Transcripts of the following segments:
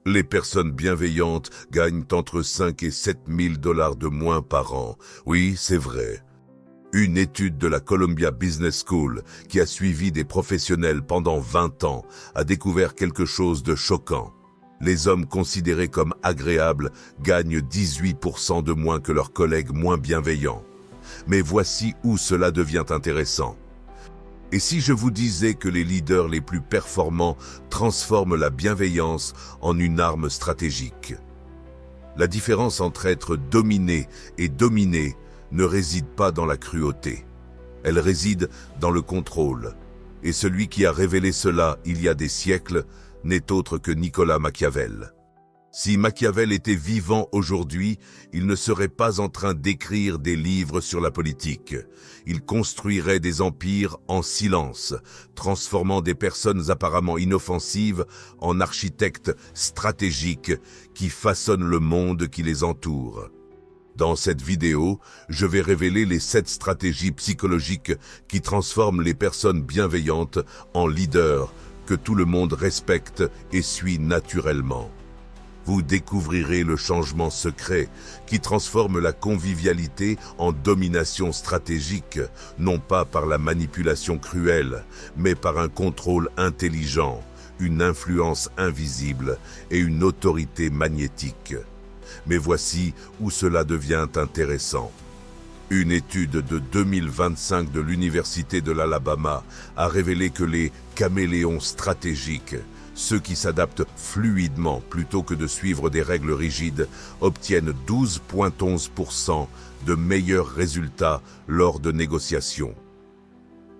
Les personnes bienveillantes gagnent entre 5 et 7 000 $ de moins par an. Oui, c'est vrai. Une étude de la Columbia Business School, qui a suivi des professionnels pendant 20 ans, a découvert quelque chose de choquant. Les hommes considérés comme agréables gagnent 18% de moins que leurs collègues moins bienveillants. Mais voici où cela devient intéressant. Et si je vous disais que les leaders les plus performants transforment la bienveillance en une arme stratégique? La différence entre être dominé et dominé ne réside pas dans la cruauté. Elle réside dans le contrôle. Et celui qui a révélé cela il y a des siècles n'est autre que Nicolas Machiavel. Si Machiavel était vivant aujourd'hui, il ne serait pas en train d'écrire des livres sur la politique. Il construirait des empires en silence, transformant des personnes apparemment inoffensives en architectes stratégiques qui façonnent le monde qui les entoure. Dans cette vidéo, je vais révéler les 7 stratégies psychologiques qui transforment les personnes bienveillantes en leaders que tout le monde respecte et suit naturellement. Vous découvrirez le changement secret qui transforme la convivialité en domination stratégique, non pas par la manipulation cruelle, mais par un contrôle intelligent, une influence invisible et une autorité magnétique. Mais voici où cela devient intéressant. Une étude de 2025 de l'Université de l'Alabama a révélé que les caméléons stratégiques, ceux qui s'adaptent fluidement plutôt que de suivre des règles rigides, obtiennent 12,11% de meilleurs résultats lors de négociations.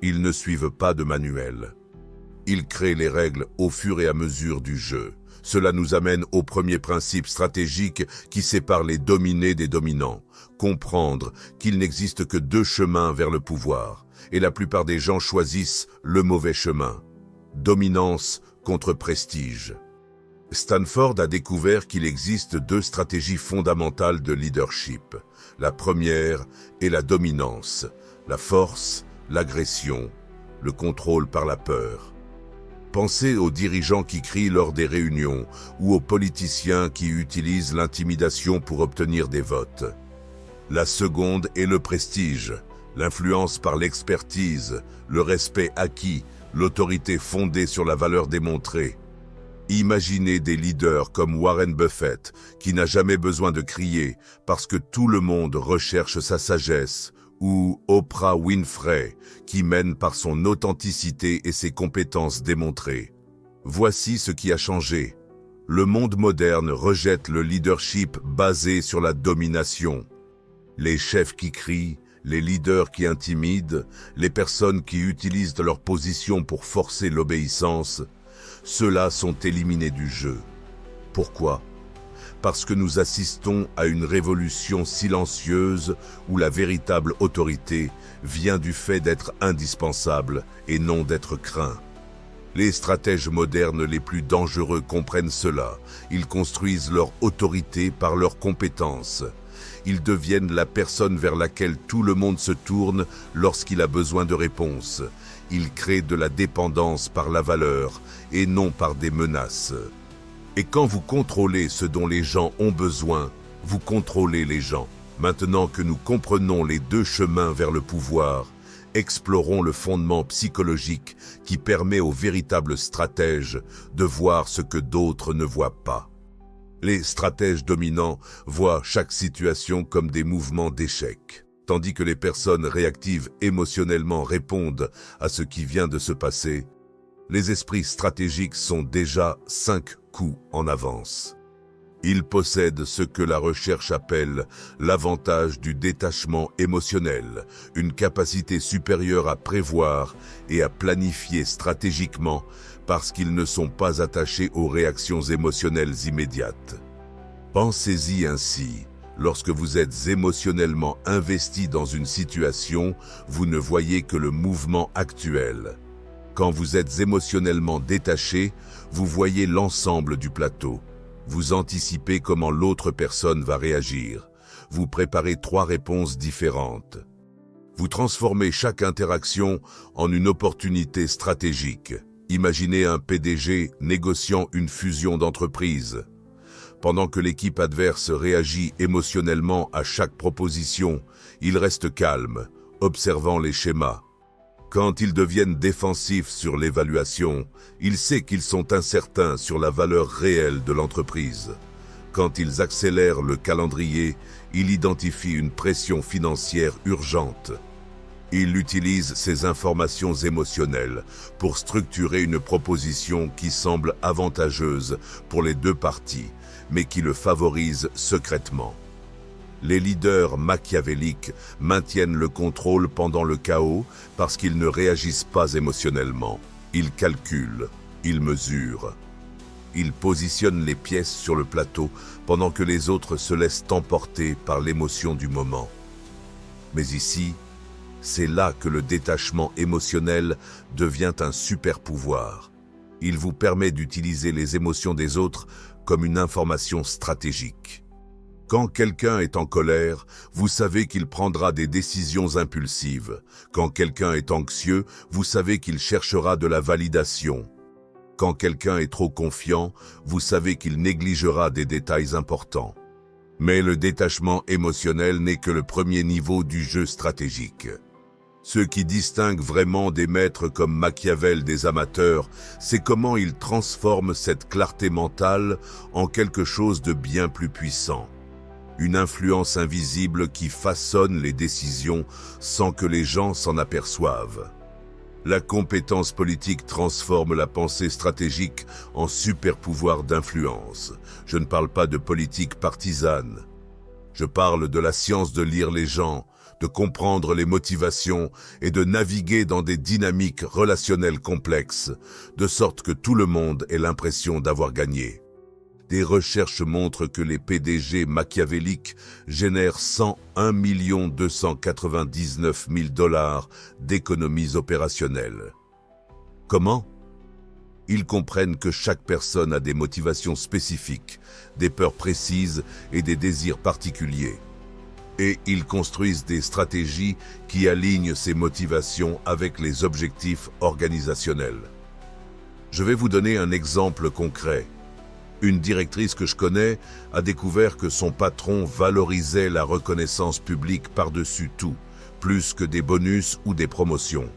Ils ne suivent pas de manuel. Ils créent les règles au fur et à mesure du jeu. Cela nous amène au premier principe stratégique qui sépare les dominés des dominants. Comprendre qu'il n'existe que 2 chemins vers le pouvoir, et la plupart des gens choisissent le mauvais chemin. Dominance contre prestige. Stanford a découvert qu'il existe 2 stratégies fondamentales de leadership. La première est la dominance, la force, l'agression, le contrôle par la peur. Pensez aux dirigeants qui crient lors des réunions ou aux politiciens qui utilisent l'intimidation pour obtenir des votes. La seconde est le prestige, l'influence par l'expertise, le respect acquis, l'autorité fondée sur la valeur démontrée. Imaginez des leaders comme Warren Buffett, qui n'a jamais besoin de crier parce que tout le monde recherche sa sagesse, ou Oprah Winfrey, qui mène par son authenticité et ses compétences démontrées. Voici ce qui a changé. Le monde moderne rejette le leadership basé sur la domination. Les chefs qui crient, les leaders qui intimident, les personnes qui utilisent leur position pour forcer l'obéissance, ceux-là sont éliminés du jeu. Pourquoi ? Parce que nous assistons à une révolution silencieuse où la véritable autorité vient du fait d'être indispensable et non d'être craint. Les stratèges modernes les plus dangereux comprennent cela. Ils construisent leur autorité par leurs compétences. Ils deviennent la personne vers laquelle tout le monde se tourne lorsqu'il a besoin de réponses. Ils créent de la dépendance par la valeur et non par des menaces. Et quand vous contrôlez ce dont les gens ont besoin, vous contrôlez les gens. Maintenant que nous comprenons les 2 chemins vers le pouvoir, explorons le fondement psychologique qui permet aux véritables stratèges de voir ce que d'autres ne voient pas. Les stratèges dominants voient chaque situation comme des mouvements d'échec, tandis que les personnes réactives émotionnellement répondent à ce qui vient de se passer. Les esprits stratégiques sont déjà 5 coups en avance. Ils possèdent ce que la recherche appelle l'avantage du détachement émotionnel, une capacité supérieure à prévoir et à planifier stratégiquement parce qu'ils ne sont pas attachés aux réactions émotionnelles immédiates. Pensez-y ainsi. Lorsque vous êtes émotionnellement investi dans une situation, vous ne voyez que le mouvement actuel. Quand vous êtes émotionnellement détaché, vous voyez l'ensemble du plateau. Vous anticipez comment l'autre personne va réagir. Vous préparez 3 réponses différentes. Vous transformez chaque interaction en une opportunité stratégique. Imaginez un PDG négociant une fusion d'entreprise. Pendant que l'équipe adverse réagit émotionnellement à chaque proposition, il reste calme, observant les schémas. Quand ils deviennent défensifs sur l'évaluation, il sait qu'ils sont incertains sur la valeur réelle de l'entreprise. Quand ils accélèrent le calendrier, il identifie une pression financière urgente. Il utilise ces informations émotionnelles pour structurer une proposition qui semble avantageuse pour les deux parties, mais qui le favorise secrètement. Les leaders machiavéliques maintiennent le contrôle pendant le chaos parce qu'ils ne réagissent pas émotionnellement. Ils calculent, ils mesurent. Ils positionnent les pièces sur le plateau pendant que les autres se laissent emporter par l'émotion du moment. Mais ici, c'est là que le détachement émotionnel devient un super pouvoir. Il vous permet d'utiliser les émotions des autres comme une information stratégique. Quand quelqu'un est en colère, vous savez qu'il prendra des décisions impulsives. Quand quelqu'un est anxieux, vous savez qu'il cherchera de la validation. Quand quelqu'un est trop confiant, vous savez qu'il négligera des détails importants. Mais le détachement émotionnel n'est que le premier niveau du jeu stratégique. Ce qui distingue vraiment des maîtres comme Machiavel des amateurs, c'est comment ils transforment cette clarté mentale en quelque chose de bien plus puissant. Une influence invisible qui façonne les décisions sans que les gens s'en aperçoivent. La compétence politique transforme la pensée stratégique en super pouvoir d'influence. Je ne parle pas de politique partisane. Je parle de la science de lire les gens, de comprendre les motivations et de naviguer dans des dynamiques relationnelles complexes, de sorte que tout le monde ait l'impression d'avoir gagné. Des recherches montrent que les PDG machiavéliques génèrent 101 299 000 $ d'économies opérationnelles. Comment ? Ils comprennent que chaque personne a des motivations spécifiques, des peurs précises et des désirs particuliers. Et ils construisent des stratégies qui alignent ces motivations avec les objectifs organisationnels. Je vais vous donner un exemple concret. Une directrice que je connais a découvert que son patron valorisait la reconnaissance publique par-dessus tout, plus que des bonus ou des promotions.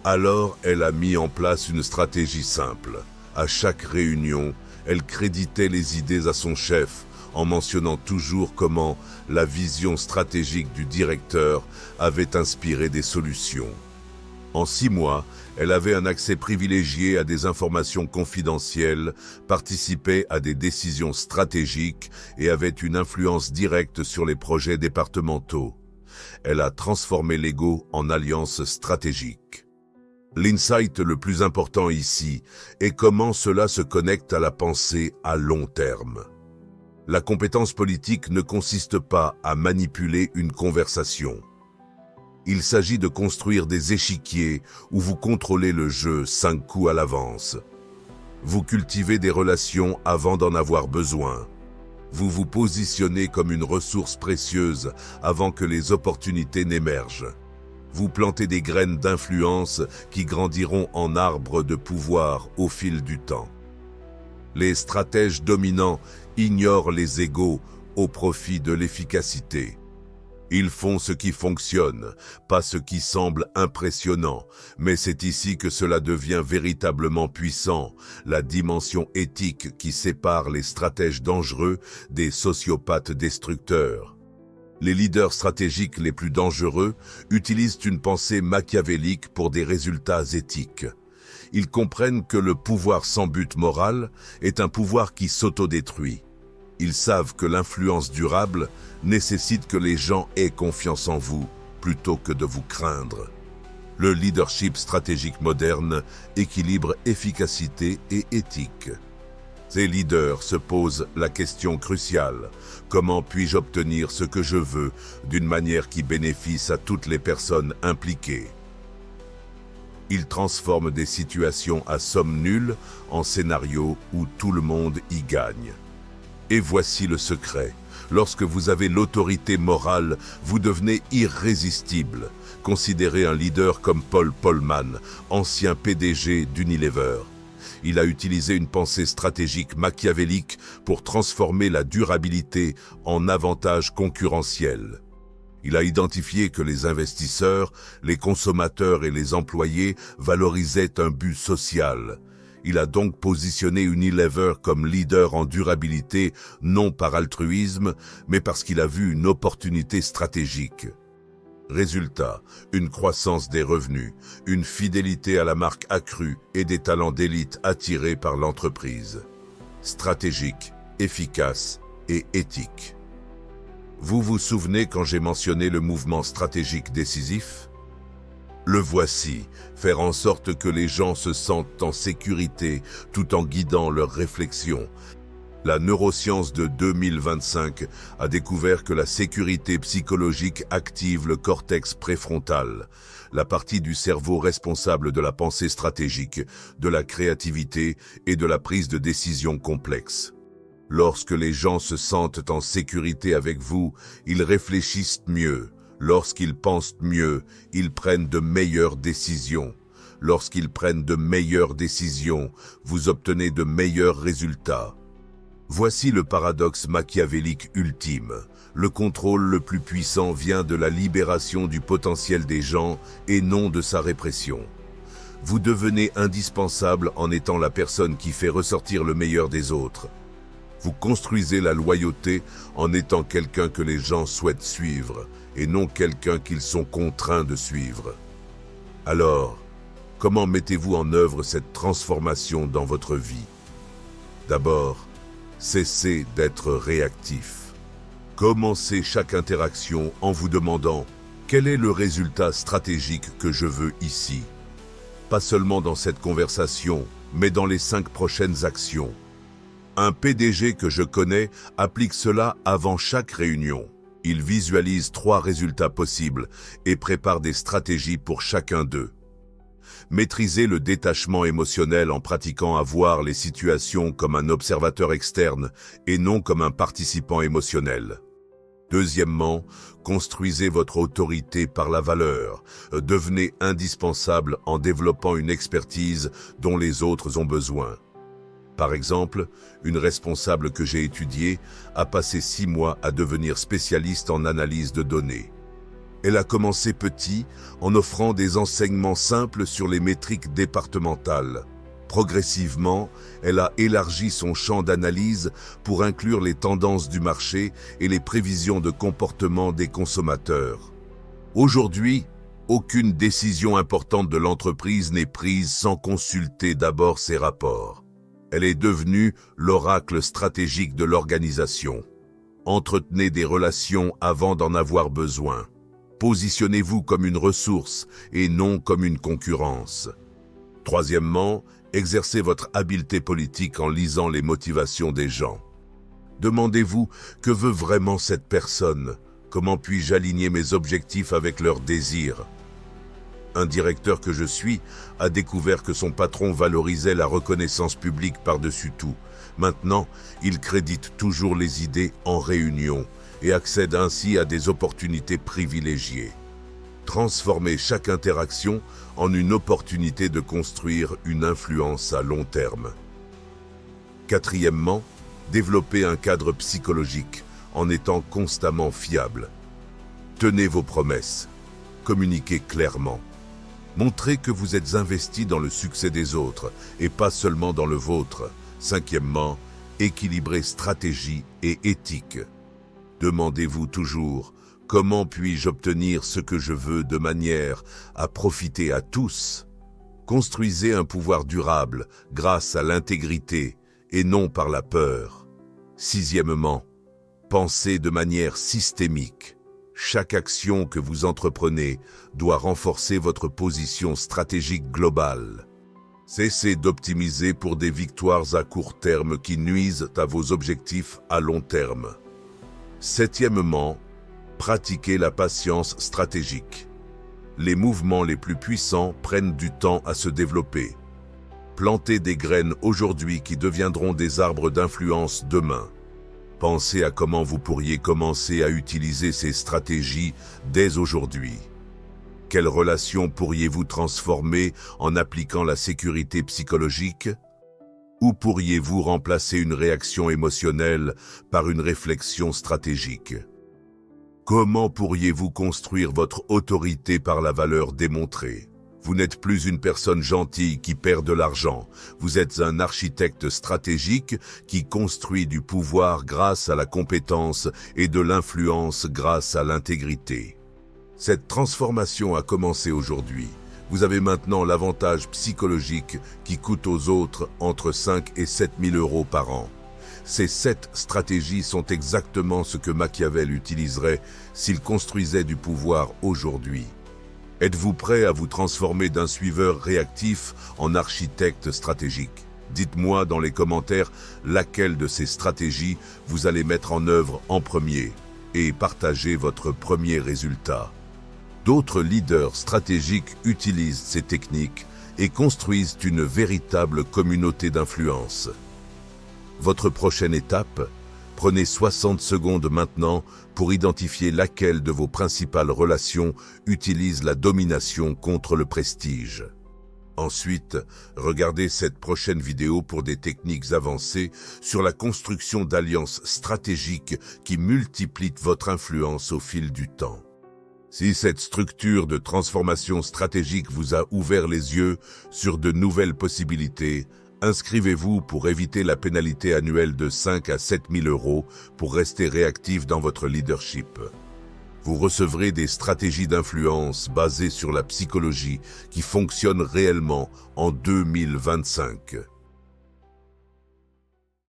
Alors, elle a mis en place une stratégie simple. À chaque réunion, elle créditait les idées à son chef, en mentionnant toujours comment la vision stratégique du directeur avait inspiré des solutions. En 6 mois, elle avait un accès privilégié à des informations confidentielles, participait à des décisions stratégiques et avait une influence directe sur les projets départementaux. Elle a transformé l'ego en alliance stratégique. L'insight le plus important ici est comment cela se connecte à la pensée à long terme. La compétence politique ne consiste pas à manipuler une conversation. Il s'agit de construire des échiquiers où vous contrôlez le jeu 5 coups à l'avance. Vous cultivez des relations avant d'en avoir besoin. Vous vous positionnez comme une ressource précieuse avant que les opportunités n'émergent. Vous plantez des graines d'influence qui grandiront en arbres de pouvoir au fil du temps. Les stratèges dominants ignorent les égos au profit de l'efficacité. Ils font ce qui fonctionne, pas ce qui semble impressionnant, mais c'est ici que cela devient véritablement puissant, la dimension éthique qui sépare les stratèges dangereux des sociopathes destructeurs. Les leaders stratégiques les plus dangereux utilisent une pensée machiavélique pour des résultats éthiques. Ils comprennent que le pouvoir sans but moral est un pouvoir qui s'autodétruit. Ils savent que l'influence durable nécessite que les gens aient confiance en vous plutôt que de vous craindre. Le leadership stratégique moderne équilibre efficacité et éthique. Ces leaders se posent la question cruciale: comment puis-je obtenir ce que je veux d'une manière qui bénéficie à toutes les personnes impliquées? Ils transforment des situations à somme nulle en scénarios où tout le monde y gagne. Et voici le secret. Lorsque vous avez l'autorité morale, vous devenez irrésistible. Considérez un leader comme Paul Polman, ancien PDG d'Unilever. Il a utilisé une pensée stratégique machiavélique pour transformer la durabilité en avantage concurrentiel. Il a identifié que les investisseurs, les consommateurs et les employés valorisaient un but social. Il a donc positionné Unilever comme leader en durabilité, non par altruisme, mais parce qu'il a vu une opportunité stratégique. Résultat, une croissance des revenus, une fidélité à la marque accrue et des talents d'élite attirés par l'entreprise. Stratégique, efficace et éthique. Vous vous souvenez quand j'ai mentionné le mouvement stratégique décisif ? Le voici, faire en sorte que les gens se sentent en sécurité tout en guidant leurs réflexions. La neuroscience de 2025 a découvert que la sécurité psychologique active le cortex préfrontal, la partie du cerveau responsable de la pensée stratégique, de la créativité et de la prise de décision complexe. Lorsque les gens se sentent en sécurité avec vous, ils réfléchissent mieux. Lorsqu'ils pensent mieux, ils prennent de meilleures décisions. Lorsqu'ils prennent de meilleures décisions, vous obtenez de meilleurs résultats. Voici le paradoxe machiavélique ultime. Le contrôle le plus puissant vient de la libération du potentiel des gens et non de sa répression. Vous devenez indispensable en étant la personne qui fait ressortir le meilleur des autres. Vous construisez la loyauté en étant quelqu'un que les gens souhaitent suivre et non quelqu'un qu'ils sont contraints de suivre. Alors, comment mettez-vous en œuvre cette transformation dans votre vie ? D'abord, cessez d'être réactif. Commencez chaque interaction en vous demandant « Quel est le résultat stratégique que je veux ici ?» Pas seulement dans cette conversation, mais dans les 5 prochaines actions. Un PDG que je connais applique cela avant chaque réunion. Il visualise 3 résultats possibles et prépare des stratégies pour chacun d'eux. Maîtrisez le détachement émotionnel en pratiquant à voir les situations comme un observateur externe et non comme un participant émotionnel. Deuxièmement, construisez votre autorité par la valeur. Devenez indispensable en développant une expertise dont les autres ont besoin. Par exemple, une responsable que j'ai étudiée a passé 6 mois à devenir spécialiste en analyse de données. Elle a commencé petit en offrant des enseignements simples sur les métriques départementales. Progressivement, elle a élargi son champ d'analyse pour inclure les tendances du marché et les prévisions de comportement des consommateurs. Aujourd'hui, aucune décision importante de l'entreprise n'est prise sans consulter d'abord ses rapports. Elle est devenue l'oracle stratégique de l'organisation. Entretenez des relations avant d'en avoir besoin. Positionnez-vous comme une ressource et non comme une concurrence. Troisièmement, exercez votre habileté politique en lisant les motivations des gens. Demandez-vous que veut vraiment cette personne. Comment puis-je aligner mes objectifs avec leurs désirs ? Un directeur que je suis a découvert que son patron valorisait la reconnaissance publique par-dessus tout. Maintenant, il crédite toujours les idées en réunion et accède ainsi à des opportunités privilégiées. Transformez chaque interaction en une opportunité de construire une influence à long terme. Quatrièmement, développez un cadre psychologique en étant constamment fiable. Tenez vos promesses. Communiquez clairement. Montrez que vous êtes investi dans le succès des autres et pas seulement dans le vôtre. Cinquièmement, équilibrez stratégie et éthique. Demandez-vous toujours « Comment puis-je obtenir ce que je veux de manière à profiter à tous ?» Construisez un pouvoir durable grâce à l'intégrité et non par la peur. Sixièmement, pensez de manière systémique. Chaque action que vous entreprenez doit renforcer votre position stratégique globale. Cessez d'optimiser pour des victoires à court terme qui nuisent à vos objectifs à long terme. Septièmement, pratiquez la patience stratégique. Les mouvements les plus puissants prennent du temps à se développer. Plantez des graines aujourd'hui qui deviendront des arbres d'influence demain. Pensez à comment vous pourriez commencer à utiliser ces stratégies dès aujourd'hui. Quelles relations pourriez-vous transformer en appliquant la sécurité psychologique ? Ou pourriez-vous remplacer une réaction émotionnelle par une réflexion stratégique? Comment pourriez-vous construire votre autorité par la valeur démontrée? Vous n'êtes plus une personne gentille qui perd de l'argent. Vous êtes un architecte stratégique qui construit du pouvoir grâce à la compétence et de l'influence grâce à l'intégrité. Cette transformation a commencé aujourd'hui. Vous avez maintenant l'avantage psychologique qui coûte aux autres entre 5 et 7 000 euros par an. Ces 7 stratégies sont exactement ce que Machiavel utiliserait s'il construisait du pouvoir aujourd'hui. Êtes-vous prêt à vous transformer d'un suiveur réactif en architecte stratégique? Dites-moi dans les commentaires laquelle de ces stratégies vous allez mettre en œuvre en premier et partagez votre premier résultat. D'autres leaders stratégiques utilisent ces techniques et construisent une véritable communauté d'influence. Votre prochaine étape? Prenez 60 secondes maintenant pour identifier laquelle de vos principales relations utilise la domination contre le prestige. Ensuite, regardez cette prochaine vidéo pour des techniques avancées sur la construction d'alliances stratégiques qui multiplient votre influence au fil du temps. Si cette structure de transformation stratégique vous a ouvert les yeux sur de nouvelles possibilités, inscrivez-vous pour éviter la pénalité annuelle de 5 à 7 000 euros pour rester réactif dans votre leadership. Vous recevrez des stratégies d'influence basées sur la psychologie qui fonctionnent réellement en 2025.